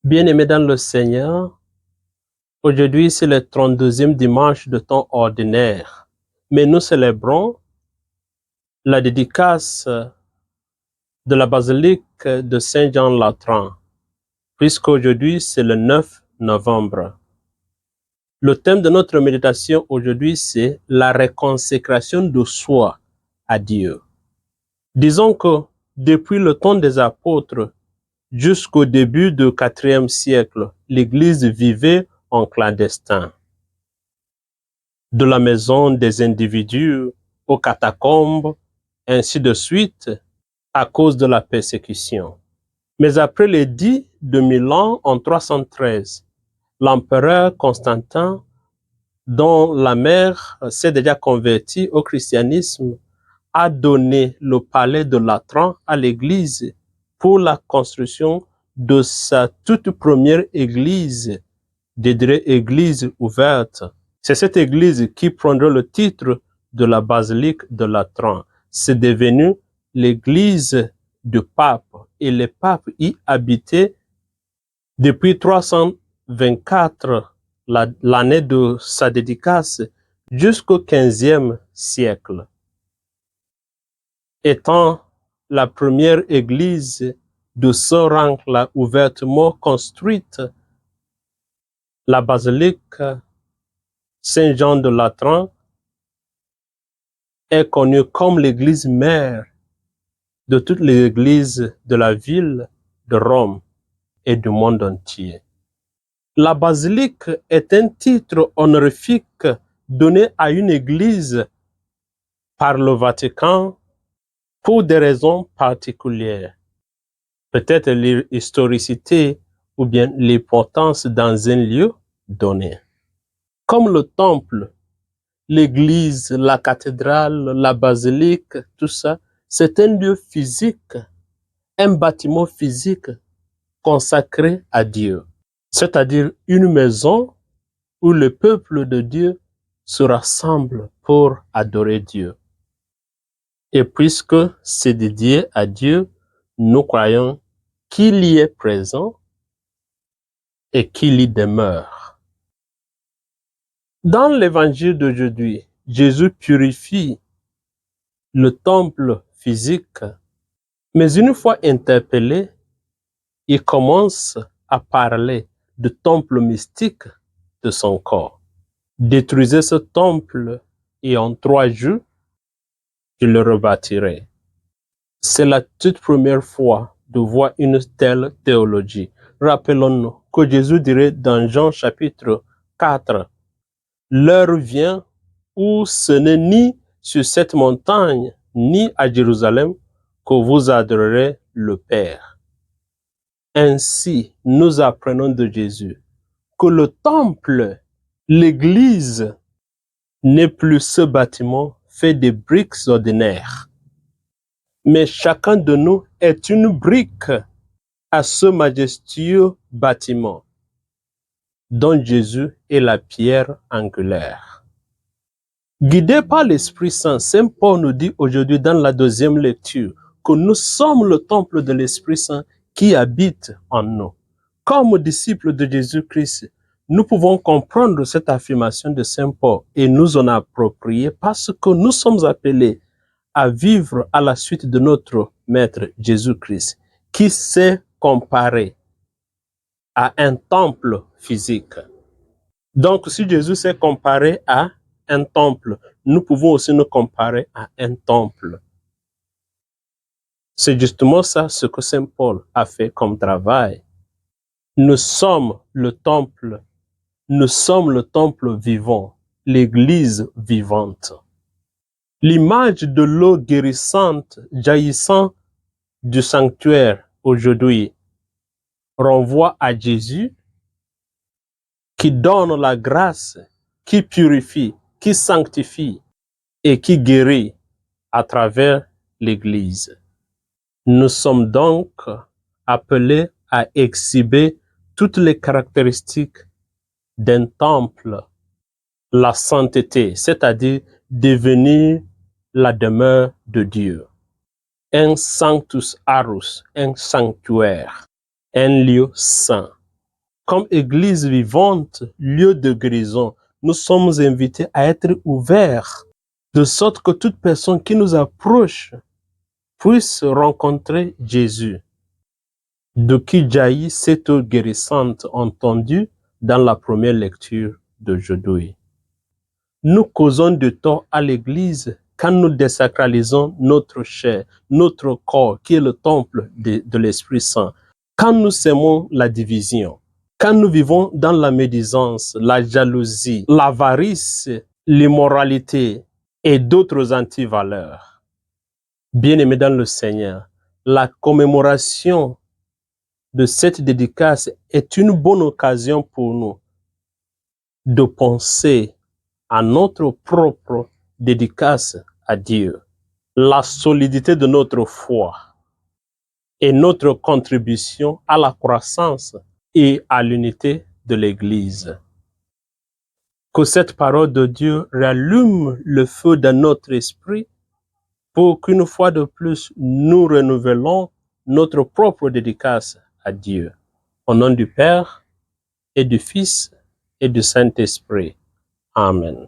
Bien-aimés dans le Seigneur, aujourd'hui c'est le 32e dimanche de temps ordinaire, mais nous célébrons la dédicace de la basilique de Saint-Jean-Latran, puisqu'aujourd'hui c'est le 9 novembre. Le thème de notre méditation aujourd'hui c'est la réconsécration de soi à Dieu. Disons que depuis le temps des apôtres jusqu'au début du IVe siècle, l'Église vivait en clandestin. De la maison des individus aux catacombes, ainsi de suite, à cause de la persécution. Mais après l'édit de Milan en 313, l'empereur Constantin, dont la mère s'est déjà convertie au christianisme, a donné le palais de Latran à l'Église pour la construction de sa toute première église, dédiée église ouverte. C'est cette église qui prendra le titre de la basilique de Latran. C'est devenu l'église du pape et le pape y habitait depuis 324, l'année de sa dédicace, jusqu'au 15e siècle. Étant la première église de ce rang-là ouvertement construite, la basilique Saint-Jean de Latran est connue comme l'église mère de toutes les églises de la ville de Rome et du monde entier. La basilique est un titre honorifique donné à une église par le Vatican pour des raisons particulières. Peut-être l'historicité ou bien l'importance dans un lieu donné. Comme le temple, l'église, la cathédrale, la basilique, tout ça, c'est un lieu physique, un bâtiment physique consacré à Dieu. C'est-à-dire une maison où le peuple de Dieu se rassemble pour adorer Dieu. Et puisque c'est dédié à Dieu, nous croyons qu'il y est présent et qu'il y demeure. Dans l'évangile d'aujourd'hui, Jésus purifie le temple physique, mais une fois interpellé, il commence à parler du temple mystique de son corps. Détruisez ce temple et en 3 jours, je le rebâtirai. C'est la toute première fois de voir une telle théologie. Rappelons-nous que Jésus dirait dans Jean chapitre 4, l'heure vient où ce n'est ni sur cette montagne, ni à Jérusalem que vous adorerez le Père. Ainsi, nous apprenons de Jésus que le temple, l'église, n'est plus ce bâtiment fait de briques ordinaires. Mais chacun de nous est une brique à ce majestueux bâtiment dont Jésus est la pierre angulaire. Guidé par l'Esprit Saint, Saint Paul nous dit aujourd'hui dans la 2e lecture que nous sommes le temple de l'Esprit Saint qui habite en nous. Comme disciples de Jésus-Christ, nous pouvons comprendre cette affirmation de Saint Paul et nous en approprier parce que nous sommes appelés à vivre à la suite de notre Maître Jésus-Christ, qui s'est comparé à un temple physique. Donc, si Jésus s'est comparé à un temple, nous pouvons aussi nous comparer à un temple. C'est justement ça ce que Saint Paul a fait comme travail. Nous sommes le temple vivant, l'église vivante. L'image de l'eau guérissante jaillissant du sanctuaire aujourd'hui renvoie à Jésus qui donne la grâce, qui purifie, qui sanctifie et qui guérit à travers l'Église. Nous sommes donc appelés à exhiber toutes les caractéristiques d'un temple, la sainteté, c'est-à-dire devenir la demeure de Dieu. Un sanctus arus, un sanctuaire, un lieu saint. comme Église vivante, lieu de guérison, nous sommes invités à être ouverts, de sorte que toute personne qui nous approche puisse rencontrer Jésus, de qui jaillit cette eau guérissante entendue dans la première lecture d'aujourd'hui. Nous causons de tort à l'Église quand nous désacralisons notre chair, notre corps, qui est le temple de l'Esprit Saint, quand nous sémons la division, quand nous vivons dans la médisance, la jalousie, l'avarice, l'immoralité et d'autres antivaleurs. Bien-aimés dans le Seigneur, la commémoration de cette dédicace est une bonne occasion pour nous de penser à notre propre dédicace à Dieu, la solidité de notre foi et notre contribution à la croissance et à l'unité de l'Église. Que cette parole de Dieu rallume le feu dans notre esprit pour qu'une fois de plus, nous renouvelons notre propre dédicace à Dieu. Au nom du Père et du Fils et du Saint-Esprit. Amen.